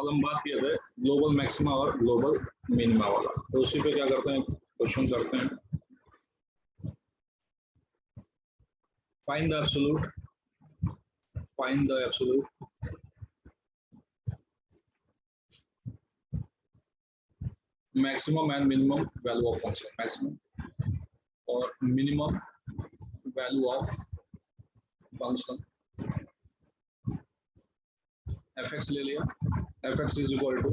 कल हम बात किए थे ग्लोबल मैक्सिमा और ग्लोबल मिनिमा वाला, तो उसी पे क्या करते हैं, क्वेश्चन करते हैं। Find the absolute maximum and minimum value of function, maximum और minimum value of function. fx ले लिया, fx is equal to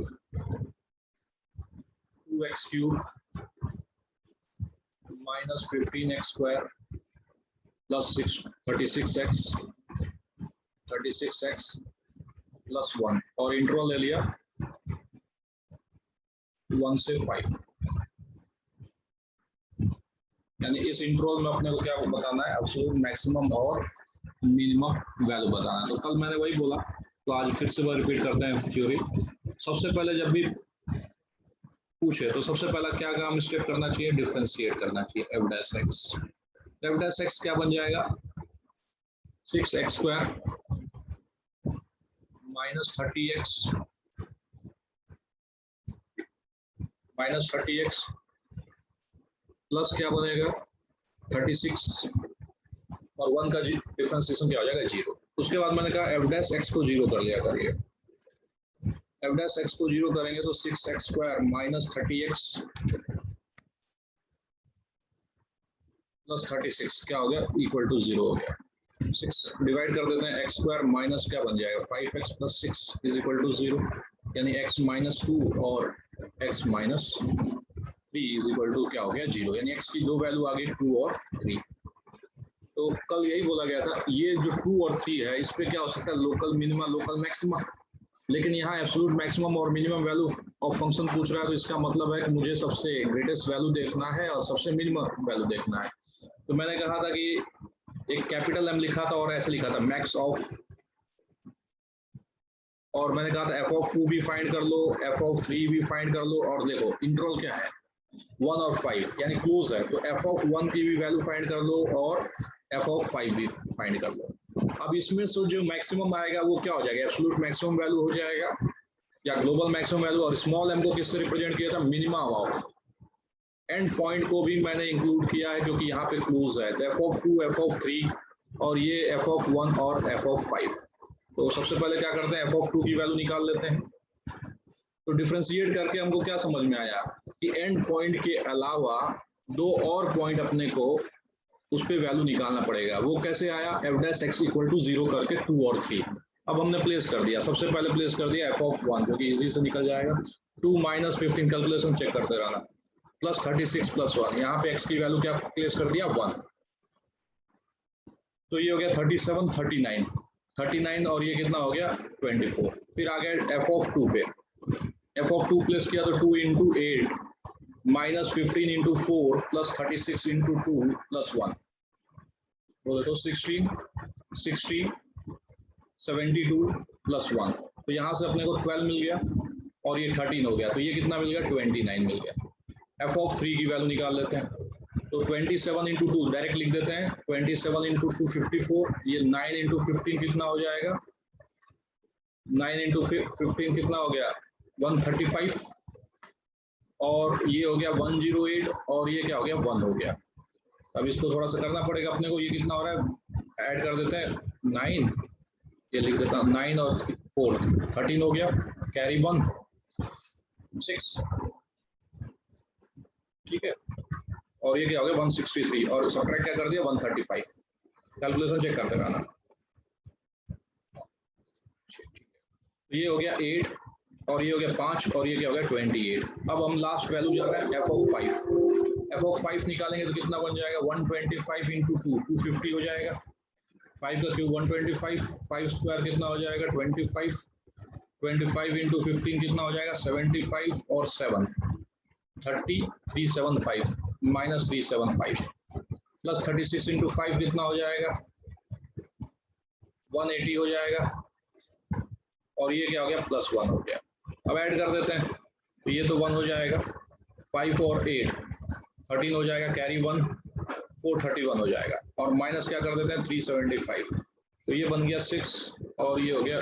2x cube minus 15x square plus 36x plus 1 और इंटरवल ले लिया 1 से 5। यानी इस इंटरवल में अपने को क्या बताना है, एब्सोल्यूट मैक्सिमम और मिनिमम वैल्यू बताना है। तो कल मैंने वही बोला, तो आज फिर से रिपीट करते हैं थ्योरी। सबसे पहले जब भी पूछे तो सबसे पहला क्या काम स्टेप करना चाहिए, डिफरेंशिएट करना चाहिए। एफ डैश एक्स क्या बन जाएगा, 6x square minus 30x plus क्या बनेगा 36 और 1 का डिफरेंशिएशन क्या हो जाएगा 0। उसके बाद मैंने कहा एफ डैश एक्स को 0 कर लिया करिए। एफ डैश एक्स को 0 करेंगे तो 6x square minus 30x plus 36 क्या हो गया, इक्वल टू 0 हो गया। 6 डिवाइड कर देते हैं, x स्क्वायर माइनस क्या बन जाएगा 5x plus 6 is equal to 0, यानी x माइनस 2 और x minus 3 is equal to क्या हो गया 0, यानी x की दो वैल्यू आ गई 2 और 3। तो कल यही बोला गया था, ये जो 2 और 3 है इस पे क्या हो सकता है, लोकल मिनिमा लोकल मैक्सिमा। लेकिन यहाँ एब्सोल्यूट मैक्सिमम और मिनिमम वैल्यू ऑफ फंक्शन पूछ रहा है, तो इसका मतलब है कि मुझे सबसे ग्रेटेस्ट वैल्यू देखना है और सबसे मिनिमम वैल्यू देखना है। तो मैंने कहा था कि एक कैपिटल M लिखा था और ऐसे लिखा था मैक्स ऑफ, और मैंने कहा था f(2) भी फाइंड कर लो, f(3) भी फाइंड कर लो, और देखो इंटरवल क्या है 1 और 5 यानी क्लोज है, तो f(1) की भी वैल्यू फाइंड कर लो और f(5) भी फाइंड कर लो। अब इसमें से जो मैक्सिमम आएगा वो क्या हो जाएगा, एब्सोल्यूट मैक्सिमम वैल्यू हो जाएगा या ग्लोबल मैक्सिमम वैल्यू, और स्मॉल m को किससे रिप्रेजेंट किया था, मिनिमम ऑफ एंड पॉइंट को भी मैंने इंक्लूड किया है क्योंकि यहाँ पे क्लोज है, तो f(2), f(3) और ये f(1) और f(5). तो सबसे पहले क्या करते हैं, f(2) की वैल्यू निकाल लेते हैं। तो डिफरेंशिएट करके हमको क्या समझ में आया कि एंड पॉइंट के अलावा दो और पॉइंट अपने को उस पर वैल्यू निकालना पड़ेगा। वो कैसे आया, F dash X equal to 0 करके 2 और 3। अब हमने प्लेस कर दिया, सबसे पहले प्लेस कर दिया f(1) जो कि इजी से निकल जाएगा, 2 माइनस 15 कैलकुलेशन चेक करते रहना, प्लस 36 प्लस 1, यहाँ पे x की वैल्यू क्या प्लेस कर दिया 1, तो ये हो गया 37 39 और ये कितना हो गया 24। फिर आ गया f(2) पे, f(2) प्लेस किया तो 2 into 8 minus 15 into 4 plus 36 into 2 plus 1, बोले तो 16 72 प्लस 1, तो यहाँ से अपने को 12 मिल गया और ये 13 हो गया, तो ये कितना मिल गया 29 मिल गया। f(3) की वैल्यू निकाल लेते हैं, तो 27 इंटू 2 डायरेक्ट लिख देते हैं, 27 इंटू 2 54, ये 9 इंटू 15 कितना हो जाएगा, 9 इंटू 15 कितना हो गया 135, और ये हो गया 108 और ये क्या हो गया 1 हो गया। अब इसको थोड़ा सा करना पड़ेगा अपने को, ये कितना हो रहा है, ऐड कर देते हैं 9, ये लिख देता हूँ 9 और 4 13 हो गया, कैरी 1 6, ठीक है, और ये क्या हो गया 163 और सबट्रैक्ट क्या कर दिया 135, कैलकुलेशन चेक करते रहना। ये हो गया 8 और ये हो गया 5 और ये क्या हो गया 28। अब हम लास्ट वैल्यू जा रहे हैं f(5) निकालेंगे तो कितना बन जाएगा 125 इंटू 2 250 हो जाएगा, 5 का क्यूब 125, 5 स्क्वायर कितना हो जाएगा 25 इंटू 15 कितना हो जाएगा 75 और 7 30 375 माइनस 375 प्लस 36 इंटू 5 कितना हो जाएगा 180 हो जाएगा, और ये क्या हो गया प्लस 1 हो गया। अब ऐड कर देते हैं, तो ये तो 1 हो जाएगा, 5 और 8 13 हो जाएगा, कैरी 1 431 हो जाएगा, और माइनस क्या कर देते हैं 375, तो ये बन गया 6 और ये हो गया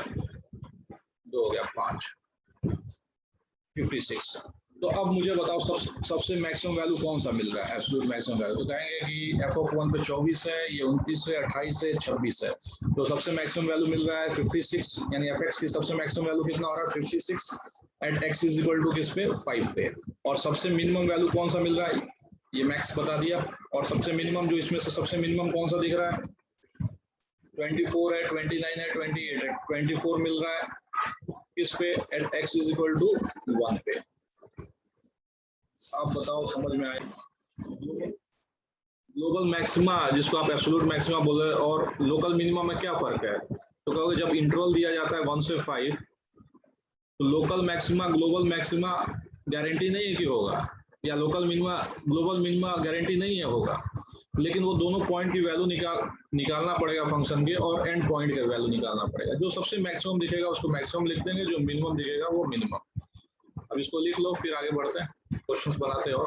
2 हो गया 5, 56। तो अब मुझे बताओ सबसे मैक्सिमम वैल्यू कौन सा मिल रहा है, एब्सोल्यूट मैक्सिमम वैल्यू। तो कहेंगे कि f(1) पे 24 है, ये 29 है, 28 है, 26 है। तो सबसे मैक्सिमम वैल्यू मिल रहा है 56, यानी fx की सबसे मैक्सिमम वैल्यू कितना हो रहा है 56 at x is equal to किस पे 5 पे। और सबसे मिनिमम वैल्यू कौन सा मिल रहा है, ये मैक्स बता दिया। और सबसे मिनिमम जो इसमें से सबसे मिनिमम कौन सा दिख रहा है 24 है, 29 है, 28 है। 24 मिल रहा है किस पे at x is equal to 1 पे। आप बताओ समझ में आए। ग्लोबल मैक्सिमा जिसको आप एब्सोल्यूट मैक्सिमा बोले और लोकल मिनिमा में क्या फर्क है, तो कहोगे जब इंटरवल दिया जाता है 1 से 5 तो local maxima global maxima guarantee नहीं है कि होगा, या local minima global minima guarantee नहीं है होगा, लेकिन वो दोनों पॉइंट की वैल्यू निकालना पड़ेगा फंक्शन के, और एंड पॉइंट का वैल्यू निकालना पड़ेगा। जो सबसे मैक्सिमम दिखेगा उसको मैक्सिमम लिख देंगे, जो मिनिमम दिखेगा वो मिनिमम। अब इसको लिख लो, फिर आगे बढ़ते हैं, क्वेश्चंस बनाते हो।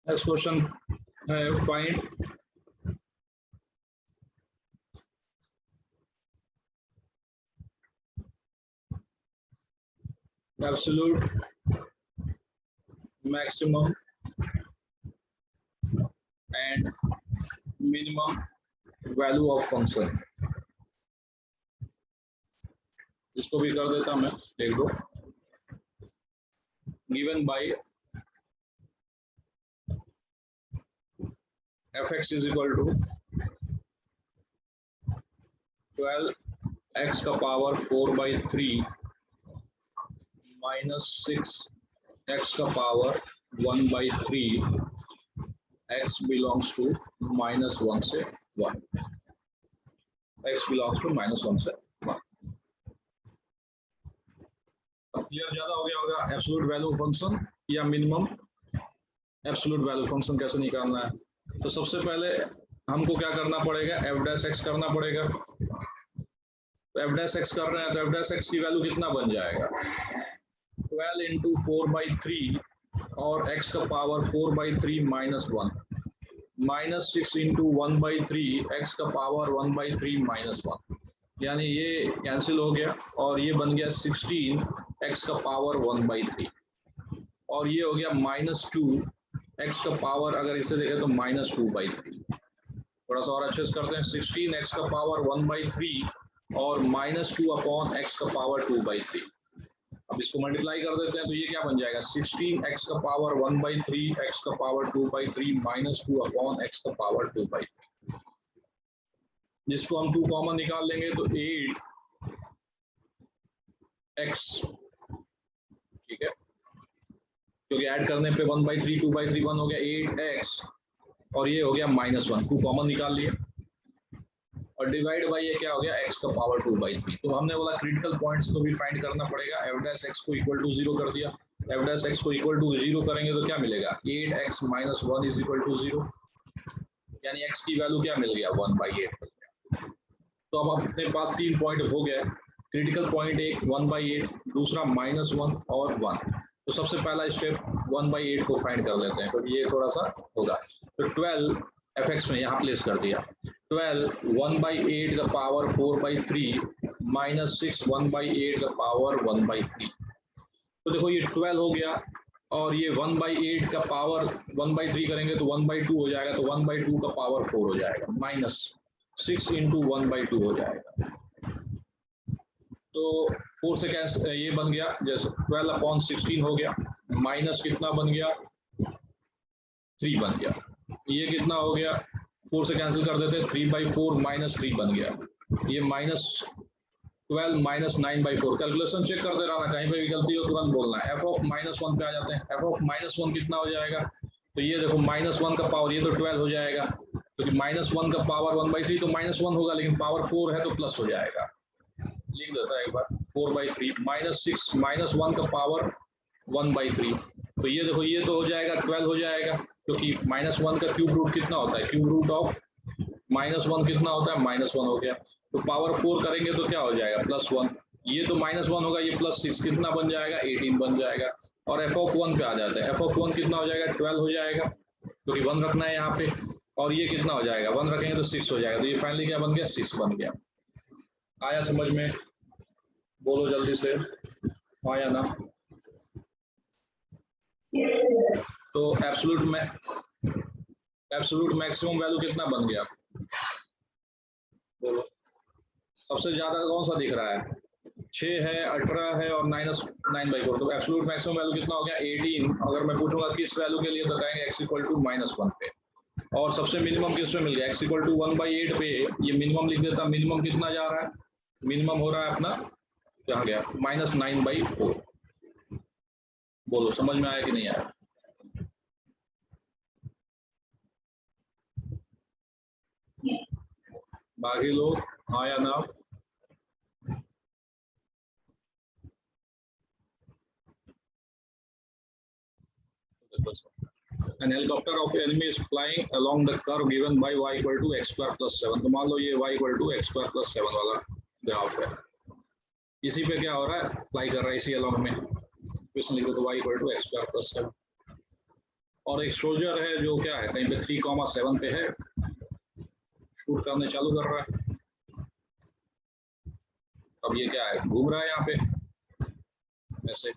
नेक्स्ट क्वेश्चन है find absolute maximum and minimum value of function. इसको भी कर देता मैं, देख दो। Given by fx is equal to 12x का पावर 4/3 माइनस 6x का पावर 1/3 x बिलोंग्स टू -1 से 1, x बिलोंग्स टू -1 से 1। क्लियर ज्यादा हो गया होगा एब्सोल्यूट वैल्यू फंक्शन या मिनिमम एब्सोल्यूट वैल्यू फंक्शन कैसे निकालना है। तो सबसे पहले हमको क्या करना पड़ेगा, f' करना पड़ेगा। तो f' कर रहे हैं तो f' की वैल्यू कितना बन जाएगा 12 इंटू 4/3 और x का पावर 4/3 -1 माइनस 6 इंटू 1/3 x का पावर 1/3 -1, यानी ये कैंसिल हो गया और ये बन गया 16 x का पावर 1/3 और ये हो गया -2 x का पावर, अगर इसे देखें तो -2/3। थोड़ा सा और अच्छे से करते हैं, 16 x का पावर 1/3 और -2 अपॉन x का पावर 2/3। अब इसको मल्टीप्लाई कर देते हैं तो ये क्या बन जाएगा 16 x का पावर 1/3 x का पावर 2/3 -2 अपॉन x का पावर 2/3। जिसको हम 2 कॉमन निकाल लेंगे तो 8x, ठीक है, क्योंकि ऐड करने पे 1/3 2/3 1 हो गया 8x और ये हो गया -1, 2 कॉमन निकाल लिए और डिवाइड बाई ये क्या हो गया x का पावर 2/3। तो हमने बोला क्रिटिकल पॉइंट्स को भी फाइंड करना पड़ेगा। f' को इक्वल टू 0 कर दिया, f' को इक्वल टू 0 करेंगे तो क्या मिलेगा 8x - 1 इज इक्वल टू 0, यानी x की वैल्यू क्या मिल गया 1/8 मिल गया। तो अब अपने पास 3 पॉइंट हो गए, क्रिटिकल पॉइंट एक 1/8, दूसरा -1 और 1। तो सबसे पहला स्टेप 1/8 को फाइंड कर लेते हैं, तो ये थोड़ा सा होगा। तो 12 fx में यहाँ प्लेस कर दिया, 12 1/8 का पावर 4/3 -6 1/8 का पावर 1/3। तो देखो ये 12 हो गया और ये 1/8 का पावर 1/3 करेंगे तो 1/2 हो जाएगा, तो 1/2 का पावर 4 हो जाएगा, -6 इंटू 1/2 हो जाएगा। तो 4 से कैंसिल, ये बन गया जैसे 12/16 हो गया, माइनस कितना बन गया 3 बन गया, ये कितना हो गया 4 से कैंसिल कर देते 3/4 -3 बन गया, ये -12 -9/4। कैलकुलेशन चेक करते रहना, कहीं पे भी गलती हो तुरंत बोलना है। f(-1) पे आ जाते हैं, f(-1) कितना हो जाएगा, तो ये देखो -1 का पावर, ये तो 12 हो जाएगा, क्योंकि -1 का पावर 1/3 तो -1 होगा, लेकिन पावर 4 है तो प्लस हो जाएगा। लिख देता है एक बार 4/3 -6 -1 का पावर 1/3, तो ये देखो ये तो हो जाएगा 12 हो जाएगा, क्योंकि -1 का क्यूब रूट कितना होता है, क्यूब रूट ऑफ -1 कितना होता है -1 हो गया। तो पावर 4 करेंगे तो क्या हो जाएगा +1, ये तो -1 होगा, ये +6 कितना बन जाएगा 18 बन जाएगा। और f(1) पे आ जाते हैं, f(1) कितना हो जाएगा 12 हो जाएगा, क्योंकि 1 रखना है यहाँ पे, और ये कितना हो जाएगा 1 रखेंगे तो 6 हो जाएगा, तो ये फाइनली क्या बन गया 6 बन गया। आया समझ में। बोलो जल्दी से, हाँ या ना। तो एब्सोल्यूट मैक्सिमम वैल्यू कितना बन गया, बोलो। सबसे ज्यादा कौन सा दिख रहा है, 6 है, 18 है और -9/4, तो एब्सोल्यूट मैक्सिमम वैल्यू कितना हो गया 18। अगर मैं पूछूंगा किस वैल्यू के लिए तो कहेंगे x = -1 पे। और सबसे मिनिमम किस पे मिल गया, x = 1/8 पे, ये मिनिमम लिख देता। मिनिमम कितना जा रहा है, मिनिमम हो रहा है अपना, कहाँ गया, -9/4। बोलो समझ में आया कि नहीं आया। बाकी लोग हाँ या ना। An helicopter of enemy is flying along the curve given by y = x² + 7। तो मान लो ये y = x² + 7 वाला ग्राफ है, इसी पे क्या हो रहा है, फ्लाई कर रहा है इसी अलॉन्ग में, क्वेश्चन लिखो तो y = x² + 7। और एक सोल्जर है जो क्या है, कहीं पे 3,7 पे है, शूट करने चालू कर रहा है। अब ये क्या है, घूम रहा है यहाँ पे ऐसे,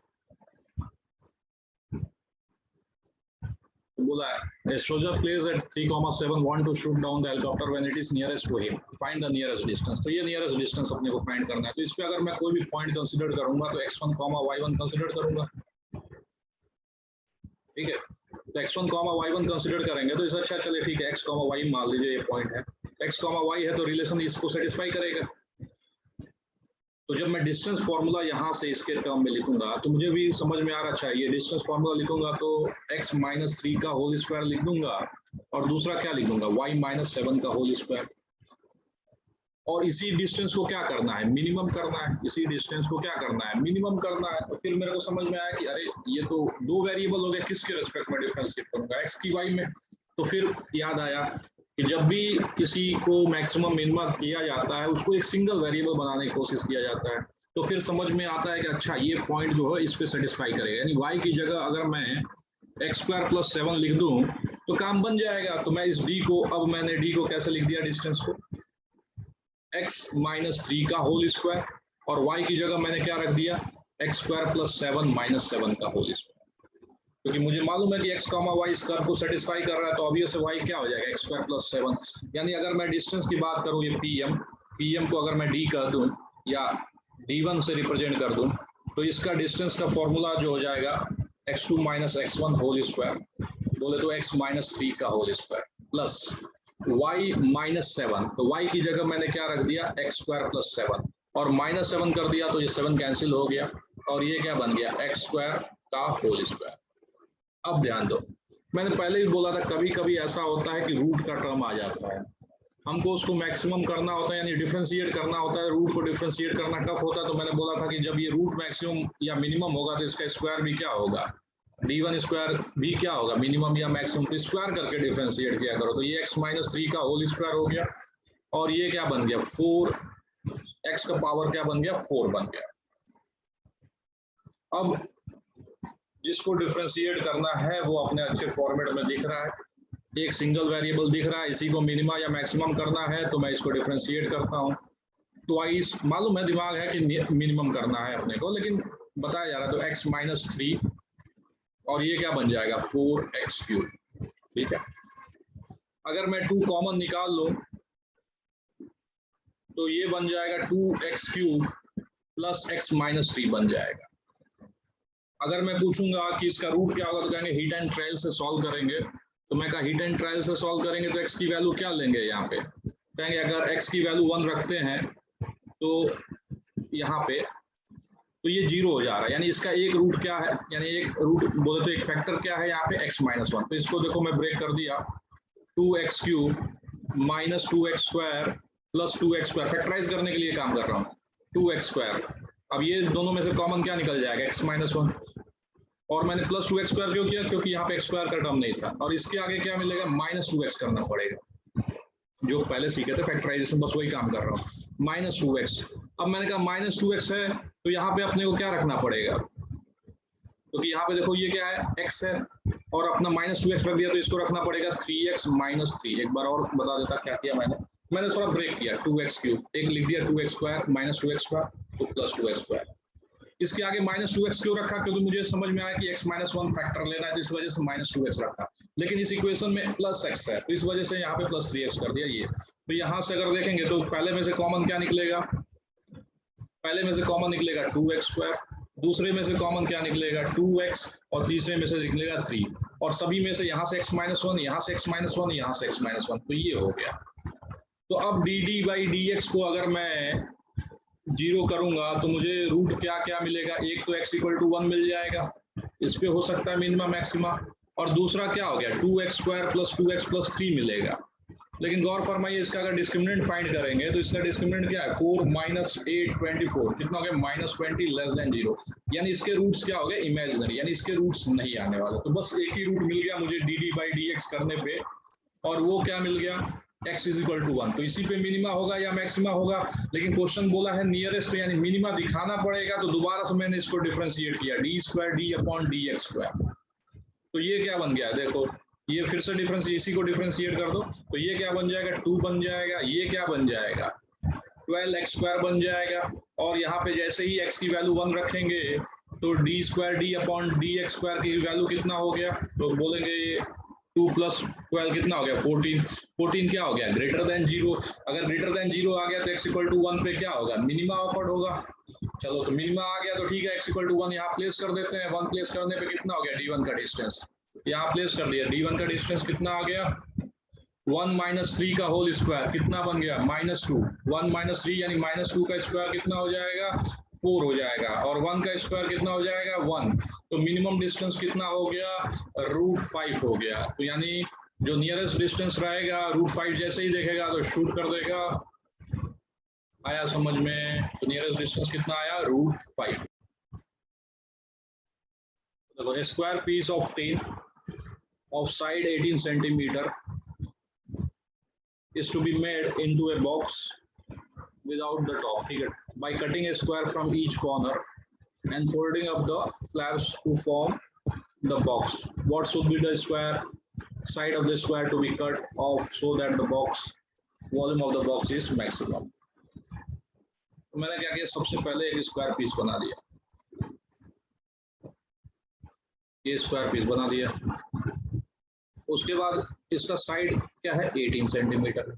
बोला है a soldier plays at 3,7 want to shoot down the helicopter when it is nearest to him, find the nearest distance। तो ये नियरेस्ट डिस्टेंस अपने को फाइंड करना है। तो इस पे अगर मैं कोई भी पॉइंट कंसीडर करूंगा तो x1, y1 कंसीडर करूंगा, ठीक है। तो x1, y1 कंसीडर करेंगे तो इससे अच्छा, चले ठीक है, x, y मान लीजिए ये पॉइंट है, x, y है तो रिलेशन इसको सेटिस्फाई करेगा। तो जब मैं डिस्टेंस फार्मूला यहाँ से इसके टर्म में लिखूंगा तो मुझे भी समझ में आ रहा चाहिए, डिस्टेंस फार्मूला लिखूंगा तो x - 3 का होल स्क्वायर लिख दूंगा और दूसरा क्या लिख दूंगा, y - 7 का होल स्क्वायर। और इसी डिस्टेंस को क्या करना है, मिनिमम करना है। इसी डिस्टेंस को क्या करना है, मिनिमम करना है। तो फिर मेरे को समझ में आया कि अरे ये तो दो वेरिएबल हो गए, किसके रेस्पेक्ट में डिफरेंशिएट करूंगा, x की y में। तो फिर याद आया कि जब भी किसी को मैक्सिमम मिनिमम किया जाता है उसको एक सिंगल वेरिएबल बनाने की कोशिश किया जाता है। तो फिर समझ में आता है कि अच्छा ये पॉइंट जो है इस पे सेटिस्फाई करेगा, यानी y की जगह अगर मैं x² + 7 लिख दूं तो काम बन जाएगा। तो मैं इस d को, अब मैंने d को कैसे लिख दिया, डिस्टेंस को x - 3 का होल स्क्वायर, और y की जगह मैंने क्या रख दिया, x² + 7 - 7 का होल स्क्वायर। क्योंकि मुझे मालूम है कि x, y इस कर्व को सेटिस्फाई कर रहा है, तो ऑब्वियस है y क्या हो जाएगा, x² + 7। यानी अगर मैं डिस्टेंस की बात करूं, ये pm को अगर मैं d कर दूं या d1 से रिप्रेजेंट कर दूं तो इसका डिस्टेंस का फॉर्मूला जो हो जाएगा x2 - x1 होल स्क्वायर, बोले तो x - 3 का होल स्क्वायर प्लस y - 7। तो y की जगह मैंने क्या रख दिया, x² + 7 और -7 कर दिया तो ये 7 कैंसिल हो गया और ये क्या बन गया, x² का होल स्क्वायर। अब ध्यान दो, मैंने पहले भी बोला था कभी कभी ऐसा होता है कि रूट का टर्म आ जाता है, हमको उसको मैक्सिमम करना होता है, यानी डिफरेंशिएट करना होता है। रूट को डिफरेंशिएट करना टफ होता है। तो मैंने बोला था कि जब ये रूट मैक्सिमम या मिनिमम होगा तो इसका स्क्वायर भी क्या होगा, d1 स्क्वायर भी क्या होगा, मिनिमम या मैक्सिमम। तो स्क्वायर करके डिफरेंशिएट किया करो। तो ये x - 3 का होल स्क्वायर हो गया और ये क्या बन गया, 4x का पावर क्या बन गया, 4 बन गया। अब जिसको डिफरेंशिएट करना है वो अपने अच्छे फॉर्मेट में दिख रहा है, एक सिंगल वेरिएबल दिख रहा है, इसी को मिनिमा या मैक्सिमम करना है तो मैं इसको डिफरेंशिएट करता हूँ। ट्वाइस, मालूम है दिमाग है कि मिनिमम करना है अपने को, लेकिन बताया जा रहा है तो x - 3 और ये क्या बन जाएगा, 4x³। ठीक है, अगर मैं 2 कॉमन निकाल लूं तो ये बन जाएगा 2x³ + x - 3 बन जाएगा। अगर मैं पूछूंगा कि इसका रूट क्या होगा तो कहेंगे हीट एंड ट्रायल से सॉल्व करेंगे। तो मैं कहा हीट एंड ट्रायल से सॉल्व करेंगे तो x की वैल्यू क्या लेंगे, यहाँ पे कहेंगे अगर x की वैल्यू 1 रखते हैं तो यहाँ पे तो ये 0 हो जा रहा है, यानी इसका एक रूट क्या है, यानी एक रूट बोले तो एक फैक्टर क्या है यहाँ पे, x - 1। तो इसको देखो मैं ब्रेक कर दिया, 2x³ - 2x² + 2x², फैक्टराइज करने के लिए काम कर रहा हूँ, 2x²। अब ये दोनों में से कॉमन क्या निकल जाएगा, x - 1। और मैंने + 2x² क्यों किया, क्योंकि यहाँ पे x² का टर्म नहीं था। और इसके आगे क्या मिलेगा, -2x करना पड़ेगा, जो पहले सीखे थे फैक्टराइजेशन, बस वही काम कर रहा हूँ, -2x। अब मैंने कहा -2x है तो यहाँ पे अपने को क्या रखना पड़ेगा, क्योंकि यहाँ पे देखो ये क्या है, x है और अपना -2x रख दिया तो इसको रखना पड़ेगा 3x - 3। एक बार और बता देता क्या किया मैंने थोड़ा ब्रेक किया, 2x³, एक लिख दिया 2x² - 2x², तो प्लस 2x²। इसके आगे -2x क्यों रखा? क्योंकि मुझे समझ में आया कि x-1 फैक्टर लेना है, तो इस वजह से -2x रखा। लेकिन इस इक्वेशन में +x है, तो इस वजह से यहाँ पे +3x कर दिया ये। तो यहाँ से अगर देखेंगे तो पहले में से कॉमन क्या निकलेगा? पहले में से कॉमन निकलेगा 2x², दूसरे में से कॉमन क्या निकलेगा? 2x, और तीसरे में से निकलेगा 3, और सभी में से यहाँ से x-1, यहाँ से x-1, यहाँ से x-1, तो ये हो गया। तो अब dd/dx को अगर मैं 0 करूंगा तो मुझे रूट क्या क्या मिलेगा? एक तो x=1 मिल जाएगा, इस पे हो सकता है मिनिमा मैक्सिमा, और दूसरा क्या हो गया? 2x² + 2x + 3 मिलेगा। लेकिन गौर फरमाइए, इसका अगर डिस्क्रिमिनेंट फाइंड करेंगे तो इसका डिस्क्रिमिनेंट क्या है? 4 - 8 24, कितना हो गया? -20 < 0, यानी इसके रूट्स क्या हो गए? इमेजिनरी, यानी इसके रूट्स नहीं आने वाले। तो बस एक ही रूट मिल गया मुझे dd/dx करने पे, और वो क्या मिल गया? x=1। तो इसी पे मिनिमा होगा या मैक्सिमा होगा, लेकिन क्वेश्चन बोला है नियरेस्ट, यानी मिनिमा दिखाना पड़ेगा, तो दोबारा से मैंने इसको डिफरेंशिएट किया, d² d/dx²। तो ये क्या बन गया? देखो, ये फिर से इसी को डिफरेंशिएट कर दो, तो ये क्या बन जाएगा? 2 बन जाएगा, ये क्या बन जाएगा? 12x² बन जाएगा, और यहाँ पे जैसे ही x की वैल्यू 1 रखेंगे तो d² d/dx² की वैल्यू कितना हो गया? तो बोलेंगे 2 + 12 कितना हो गया? 14। 14 क्या हो गया? >0। अगर >0 आ गया तो x=1 पे क्या होगा? मिनिमा ऑफर्ड होगा। चलो, तो मिनिमा आ गया तो ठीक है, x=1 यहाँ प्लेस कर देते हैं। 1 प्लेस करने पे कितना हो गया? d1 का डिस्टेंस यहाँ प्लेस कर दिया। d1 का डिस्टेंस कितना आ गया? 1 - 3 का होल स्क्वायर कितना बन गया? -2। 1 - 3 यानी -2 का स्क्वायर कितना हो जाएगा? 4 हो जाएगा, और 1 का स्क्वायर कितना हो जाएगा? 1। तो मिनिमम डिस्टेंस कितना हो गया? √5 हो गया। तो यानी जो नियरेस्ट डिस्टेंस रहेगा, √5 जैसे ही देखेगा तो शूट कर देगा। आया समझ में? तो नियरेस्ट डिस्टेंस कितना आया? √5। देखो, a square piece of tin of side 18 centimeter is to be made into a box without the top, ठीक है, by cutting a square from each corner and folding up the flaps to form the box. What should be the square side of the square to be cut off so that the box volume of the box is maximum? तो मैंने क्या किया? सबसे पहले एक square piece बना दिया, ये स्क्वायर पीस बना दिया। उसके बाद इसका साइड क्या है? 18 सेंटीमीटर।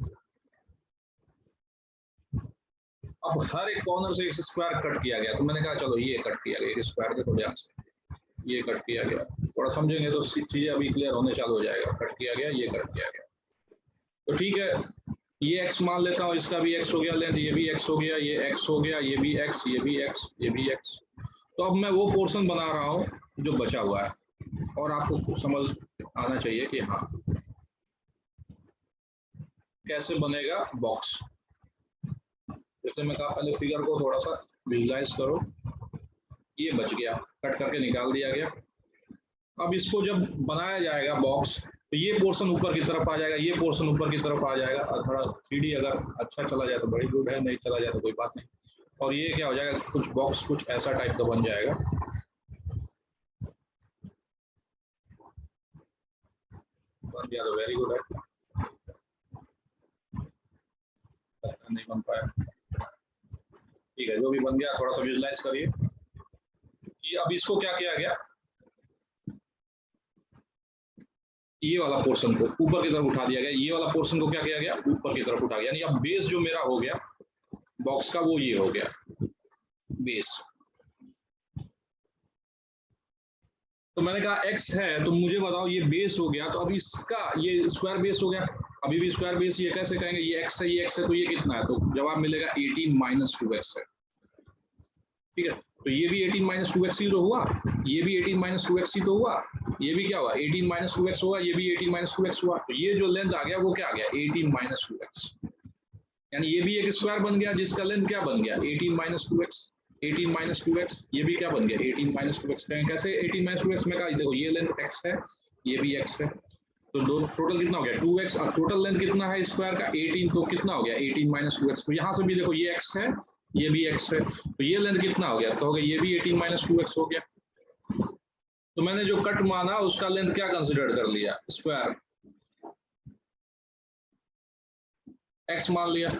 अब हर एक कॉर्नर से एक स्क्वायर कट किया गया, तो मैंने कहा चलो ये कट किया गया, स्क्वायर देखो ध्यान से, ये कट किया गया। थोड़ा समझेंगे तो चीजें अभी क्लियर होने चालू हो जाएगा। कट किया गया, ये कट किया गया, तो ठीक है, ये x मान लेता हूँ, इसका भी x हो गया लेंथ, ये भी x हो गया, ये x हो गया, ये भी x, ये भी x, ये भी x। तो अब मैं वो पोर्शन बना रहा हूँ जो बचा हुआ है, और आपको समझ आना चाहिए कि हाँ कैसे बनेगा बॉक्स। जैसे मैं कहा, पहले फिगर को थोड़ा सा विजुलाइज करो। ये बच गया, कट करके निकाल दिया गया। अब इसको जब बनाया जाएगा बॉक्स, तो ये पोर्शन ऊपर की तरफ आ जाएगा, ये पोर्शन ऊपर की तरफ आ जाएगा। और थोड़ा 3D अगर अच्छा चला जाए तो बड़ी गुड है, नहीं चला जाए तो कोई बात नहीं। और ये क्या हो जाएगा? कुछ बॉक्स कुछ ऐसा टाइप का बन जाएगा। बन गया तो वेरी गुड है, नहीं बन पाया, ठीक है, जो भी बन गया थोड़ा सा विजुलाइज करिए। अब इसको क्या किया गया? ये वाला पोर्शन को ऊपर की तरफ उठा दिया गया, ये वाला पोर्शन को क्या किया गया? ऊपर की तरफ उठा गया। यानी अब बेस जो मेरा हो गया बॉक्स का, वो ये हो गया बेस। तो मैंने कहा x है, तो मुझे बताओ ये बेस हो गया, तो अब इसका ये स्क्वायर बेस हो गया। अभी भी स्क्वायर बेस ये कैसे कहेंगे? ये x है, ये x है, तो ये कितना है? तो जवाब मिलेगा 18 - 2x है, ठीक है। तो ये भी 18 - 2x ही तो हुआ, ये भी 18 - 2x ही तो हुआ, ये भी क्या हुआ? 18 - 2x हुआ, ये भी 18 - 2x हुआ। तो ये जो लेंथ आ गया वो क्या आ गया? 18 - 2x। यानी ये भी एक स्क्वायर बन गया जिसका लेंथ क्या बन गया? 18 - 2x। 18 - 2x, ये भी क्या बन गया? 18 - 2x। कैसे 18 - 2x में कहा? देखो, ये लेंथ x है, ये भी x है, तो दो टोटल कितना हो गया? 2x। और टोटल लेंथ कितना है स्क्वायर का? 18, तो कितना हो गया? 18 - 2x। तो यहाँ से भी देखो, ये x है, ये भी x है, तो ये लेंथ कितना हो गया? तो हो गया ये भी 18 - 2x हो गया। तो मैंने जो कट माना उसका लेंथ क्या कंसिडर कर लिया? स्क्वायर x मान लिया।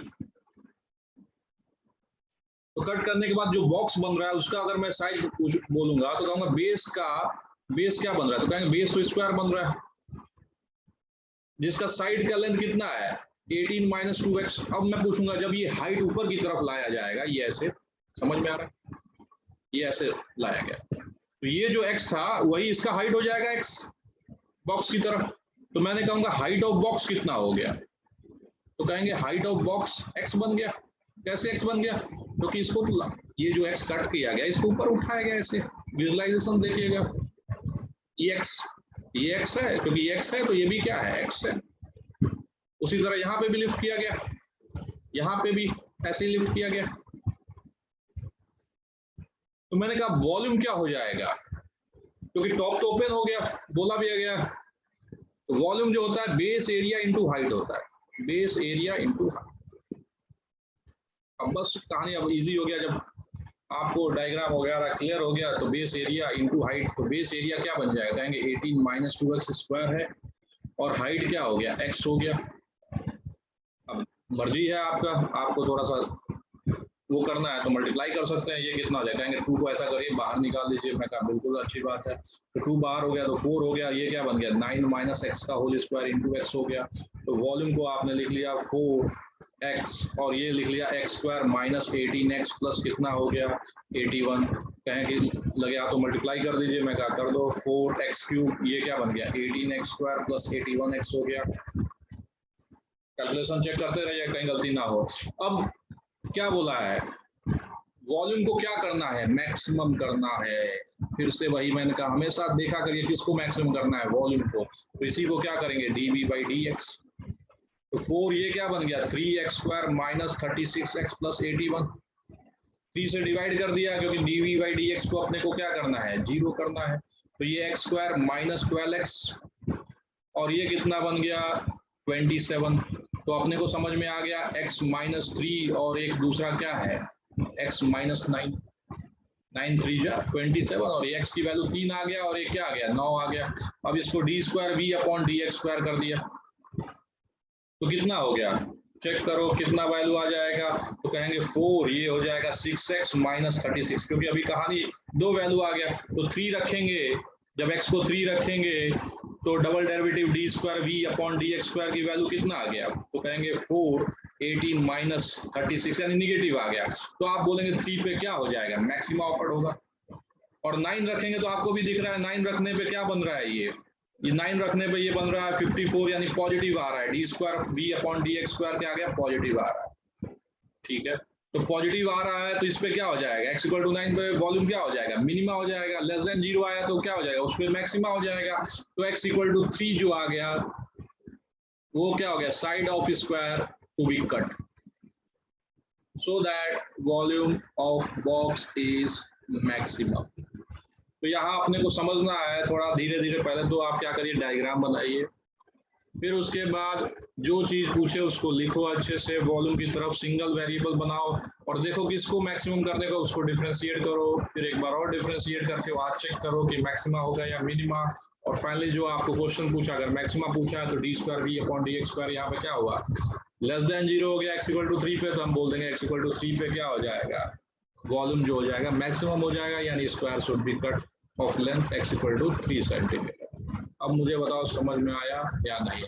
तो कट करने के बाद जो बॉक्स बन रहा है उसका अगर मैं साइज बोलूंगा तो कहूंगा बेस क्या बन रहा है, तो कहेंगे बेस तो स्क्वायर बन रहा है जिसका साइड का लेंथ कितना है 18 माइनस 2x। अब मैं पूछूंगा जब ये हाइट ऊपर की तरफ लाया जाएगा, ये ऐसे, समझ में आ रहा है, ये ऐसे लाया गया तो ये जो x था वही इसका हाइट हो जाएगा x बॉक्स की तरफ। तो मैंने कहूंगा हाइट ऑफ बॉक्स कितना हो गया, तो कहेंगे हाइट ऑफ बॉक्स x बन गया। कैसे x बन गया, क्योंकि तो इसको ये जो x कट किया गया इसको ऊपर उठाया गया, ऐसे विजुअलाइजेशन देखिएगा, ये x है, क्योंकि ये x है तो ये भी क्या है x है। उसी तरह यहाँ पे भी लिफ्ट किया गया, यहाँ पे भी ऐसे ही लिफ्ट किया गया। तो मैंने कहा वॉल्यूम क्या हो जाएगा, क्योंकि टॉप तो ओपन हो गया, बोला भी गया, तो वॉल्यूम जो होता है बेस एरिया इंटू हाइट होता है, बेस एरिया इंटू हाइट। अब बस कहानी अब इजी हो गया, जब आपको डायग्राम वगैरह क्लियर हो गया तो बेस एरिया इंटू हाइट, तो बेस एरिया क्या बन जाएगा, कहेंगे 18 माइनस 2x स्क्वायर है और हाइट क्या हो गया x हो गया। अब मर्जी है आपका, आपको थोड़ा सा वो करना है तो मल्टीप्लाई कर सकते हैं, ये कितना हो जाएगा, कहेंगे 2 को ऐसा करिए बाहर निकाल दीजिए। मैं कहा बिल्कुल अच्छी बात है, तो 2 बाहर हो गया तो 4 हो गया, ये क्या बन गया 9 माइनस एक्स का होल स्क्वायर इंटू एक्स हो गया। तो वॉल्यूम को आपने लिख लिया 4x और ये लिख लिया x square minus 18x plus कितना हो गया 81। कहें कि लगे आप तो मल्टीप्लाई कर दीजिए, मैं कहा कर दो 4x क्यूब, ये क्या बन गया 18x स्क्वायर प्लस 81x हो गया। कैलकुलेशन चेक करते रहिए कहीं गलती ना हो। अब क्या बोला है, वॉल्यूम को क्या करना है, मैक्सिमम करना है। फिर से वही मैंने कहा हमेशा देखा करिए किसको मैक्सिमम करना है, वॉल्यूम को, तो इसी को क्या करेंगे dv बाई dx। तो 4 ये क्या बन गया 3x square minus 36x plus 81, 3 से डिवाइड कर दिया क्योंकि dv बाई dx को अपने को क्या करना है 0 करना है। तो ये x स्क्वायर माइनस 12x और ये कितना बन गया 27। तो अपने को समझ में आ गया x माइनस 3 और एक दूसरा क्या है x माइनस 9, 9 3 जा 27 और ये x की वैल्यू 3 आ गया और ये क्या आ गया 9 आ गया। अब इसको D square v upon D X square कर दिया तो कितना हो गया, चेक करो कितना वैल्यू आ जाएगा। तो कहेंगे 4 ये हो जाएगा 6x माइनस 36, क्योंकि अभी कहानी 2 वैल्यू आ गया तो 3 रखेंगे, जब x को 3 रखेंगे तो double derivative D square V upon D X square की वैल्यू कितना आ गया, तो कहेंगे 4 18 माइनस 36 यानी निगेटिव आ गया। तो आप बोलेंगे 3 पे क्या हो जाएगा मैक्सिमा ऑफर्ड होगा। और 9 रखेंगे तो आपको भी दिख रहा है 9 रखने पे क्या बन रहा है, ये 9 रखने पे ये बन रहा है 54 यानी पॉजिटिव आ रहा है, D square V upon D X square क्या आ गया पॉजिटिव आ रहा है। ठीक है, तो पॉजिटिव आ रहा है तो इस पे क्या हो जाएगा x इक्वल टू 9 पे वॉल्यूम क्या हो जाएगा मिनिमा हो जाएगा, लेस देन 0 आया तो क्या हो जाएगा उस पे मैक्सिमा हो जाएगा। तो x इक्वल टू 3 जो आ गया वो क्या हो गया side of square to be cut so that volume of box is maximum. तो यहाँ अपने को समझना है थोड़ा धीरे धीरे, पहले तो आप क्या करिए डायग्राम बनाइए, फिर उसके बाद जो चीज पूछे उसको लिखो अच्छे से, वॉल्यूम की तरफ सिंगल वेरिएबल बनाओ और देखो कि इसको मैक्सिमम करने का उसको डिफरेंशिएट करो, फिर एक बार और डिफरेंशिएट करके वहां चेक करो कि मैक्सिमा होगा या मिनिमा। और फाइनली जो आपको क्वेश्चन पूछा, अगर मैक्सिमा पूछा है तो D square V upon D X square, यहाँ पे क्या हुआ लेस देन 0 हो गया x इक्वल टू 3 पे, तो हम बोल देंगे x इक्वल टू 3 पे क्या हो जाएगा वॉल्यूम जो हो जाएगा मैक्सिमम हो जाएगा, यानी square should be cut of length x equal to 3 centimetre. अब मुझे बताओ समझ में आया या नहीं।